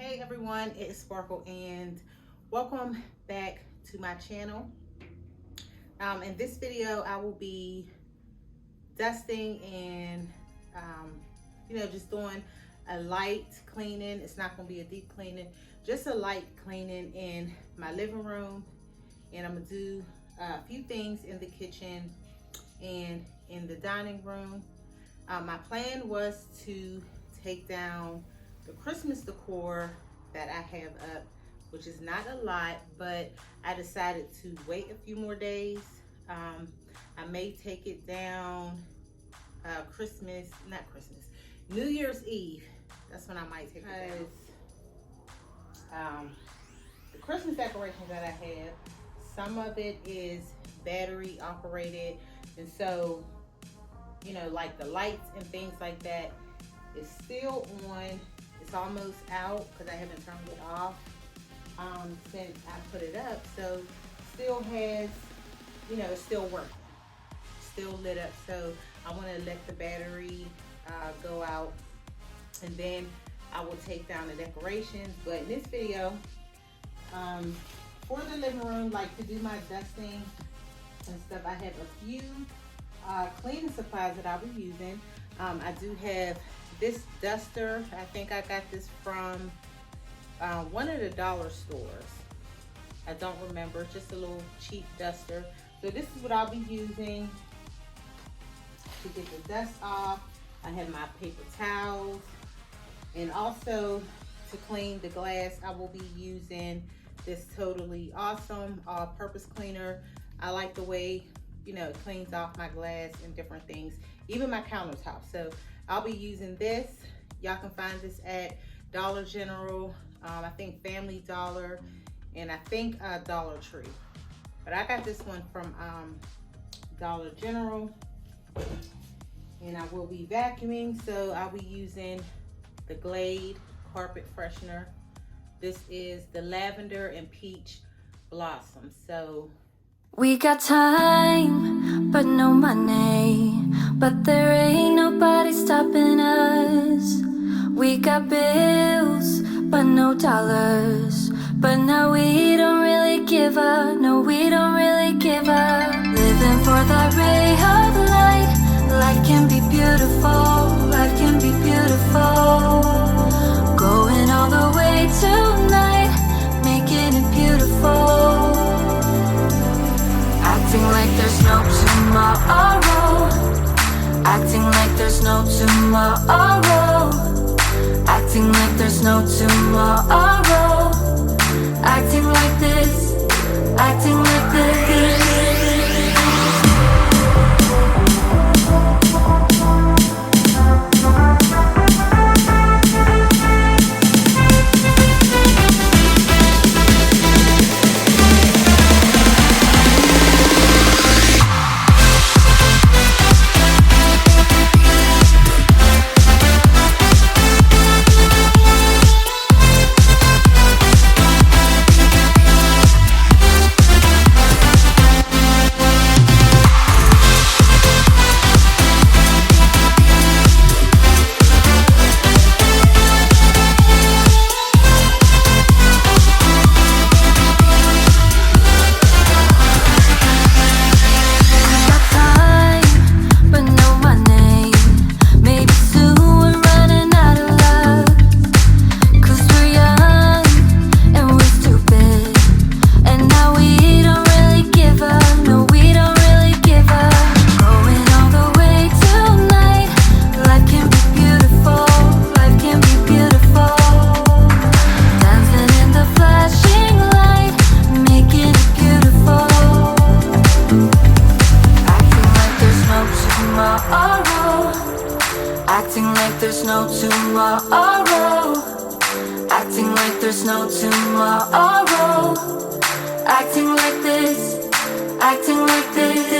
Hey everyone, it's Sparkle and welcome back to my channel. In this video I will be dusting and just doing a light cleaning. It's not going to be a deep cleaning, just a light cleaning in my living room, and I'm going to do a few things in the kitchen and in the dining room. My plan was to take down the Christmas decor that I have up, which is not a lot, but I decided to wait a few more days. I may take it down New Year's Eve. That's when I might take it down. The Christmas decorations that I have, some of it is battery operated, and so like the lights and things like that is still on. It's almost out because I haven't turned it off since I put it up. So still has, it's still working, still lit up. So I want to let the battery go out, and then I will take down the decorations. But in this video, for the living room, like to do my dusting and stuff, I have a few cleaning supplies that I'll be using. I do have this duster. I think I got this from one of the dollar stores. I don't remember, just a little cheap duster. So this is what I'll be using to get the dust off. I have my paper towels, and also to clean the glass I will be using this Totally Awesome all-purpose cleaner. I like the way it cleans off my glass and different things, even my countertop. So I'll be using this. Y'all can find this at Dollar General, I think Family Dollar, and I think Dollar Tree. But I got this one from Dollar General, and I will be vacuuming. So I'll be using the Glade carpet freshener. This is the lavender and peach blossom. So we got time, but no money. But there ain't nobody stopping us. We got bills, but no dollars. But now we don't really give up. No, we don't really give up. Living for that ray of light. Life can be beautiful. Life can be beautiful. Going all the way tonight, making it beautiful. Acting like there's no tomorrow. Acting like there's no tomorrow. Acting like there's no tomorrow. Acting like this. Acting like this. Acting like there's no tomorrow. Acting like there's no tomorrow. Acting like this. Acting like this.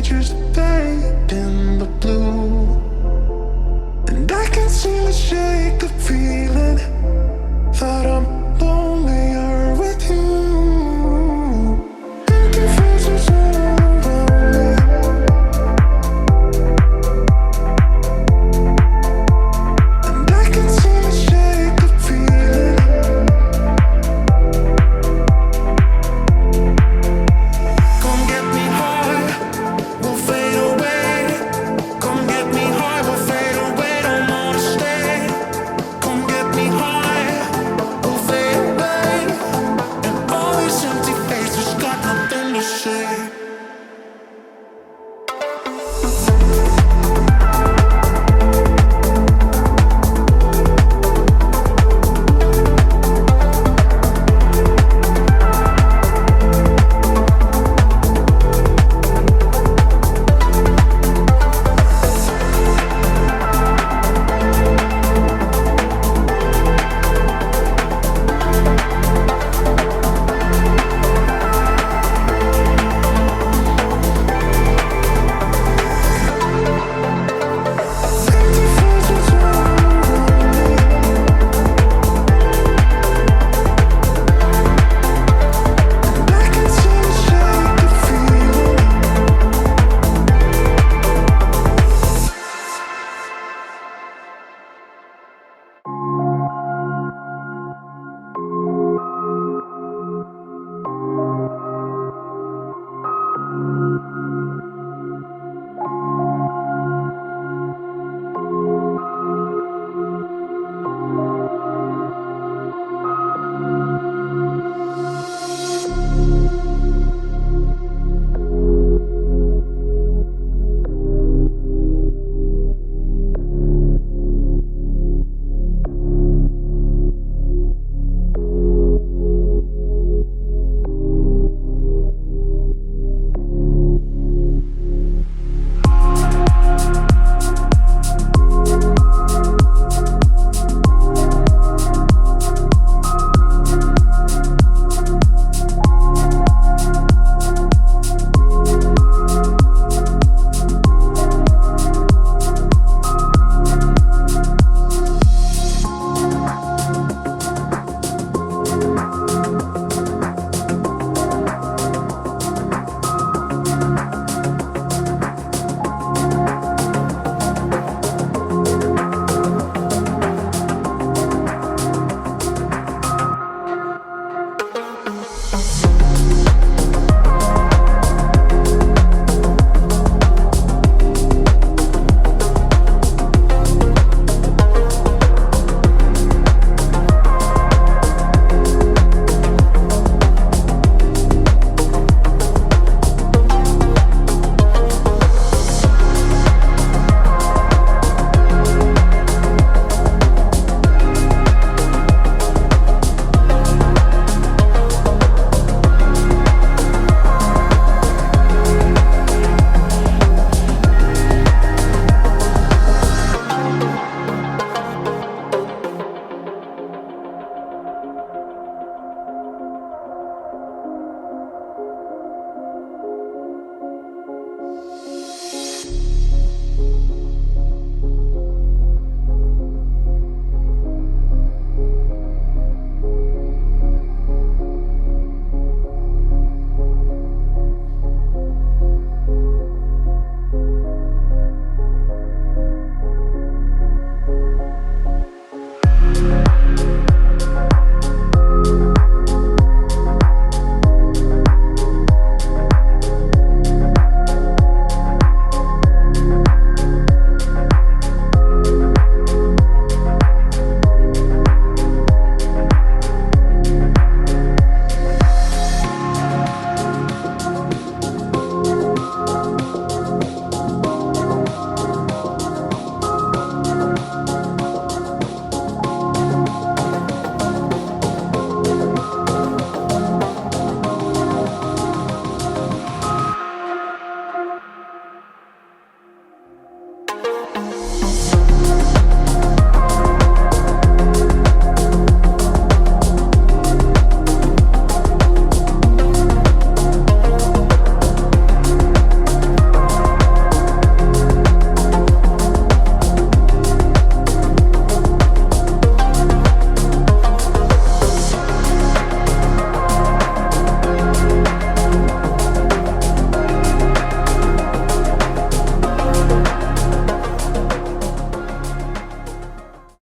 just fading